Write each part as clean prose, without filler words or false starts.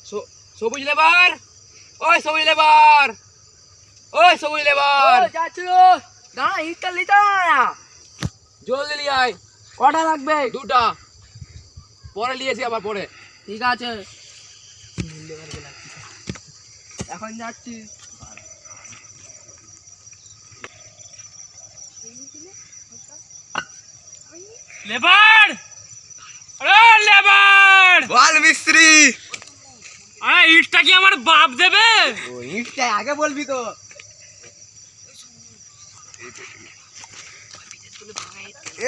সবুজ লেবার, ওই সবুজ লেবার, ওই সবুজ লেবার, দাঁড়া ইটটা লিতে না। জলদি নিয়ে আয়। কটা লাগবে? দুটা। পরে নিয়েছি আবার পরে। ঠিক আছে, এখন যাচ্ছি। লেবার, আরে লেবার, বল মিস্ত্রি। আরে ইটটা কি আমার বাপ দেবে? ও ইটটা আগে বলবি তো।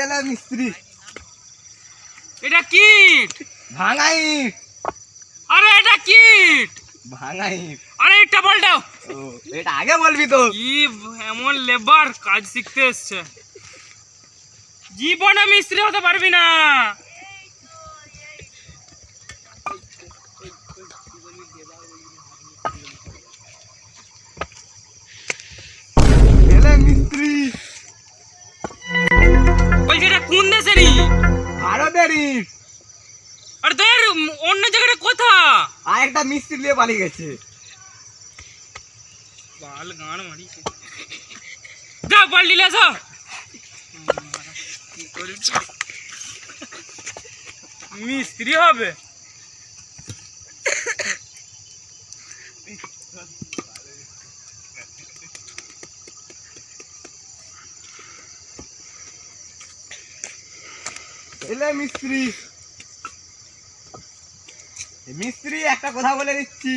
এলা মিস্ত্রি। এটা কি ইট? ভাঙা ইট। আরে এটা কি ইট? ভাঙা ইট। আরে ইটটা পাল্টাও। ও এটা আগে বলবি তো। কি এমন লেবার কাজ শিখতে এসছে, জীবনে মিস্ত্রি হতে পারবি না। এলা মিস্ত্রি। বলছি এটা কোন দেশের ইট? ভারতের ইট। আরে তোর অন্য জায়গাটা কোথা? আর একটা মিস্ত্রি নিয়ে পালিয়ে গেছে। বাল গান মারিছে। যা পাল্টি লেছো। মিস্ত্রি হবে। এলা মিস্ত্রি। মিস্ত্রি একটা কথা বলে দিচ্ছি,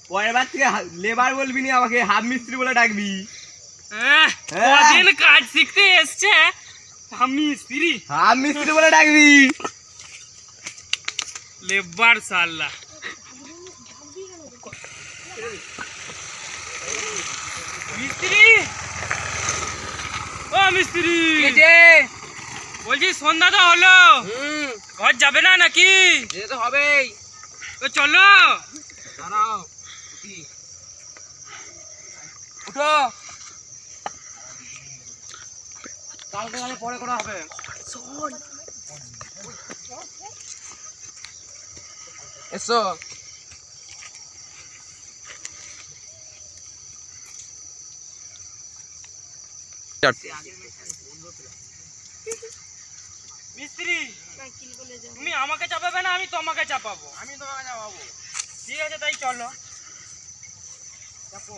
পরের বার থেকে লেবার বলবি না, আমাকে হাফ মিস্ত্রি বলে ডাকবি। কদিন কাজ শিখতে এসছে আমি স্ত্রী হাফ মিস্ত্রি বলে ডাকবি। লেবার সাল্লা। মিস্ত্রি, ও মিস্ত্রি, বলছি সন্ধ্যা তো হলো, ঘর যাবে না নাকি? যেতে তো হবেই। তো চলো। দাঁড়াও, উঠো। কালকে গেলে পরে করা হবে। এসো। মিস্ত্রি, তুমি আমাকে চাপাবে না আমি তোমাকে চাপাবো? আমি তোমাকে যাবো। ঠিক আছে তাই চলো। চাপো।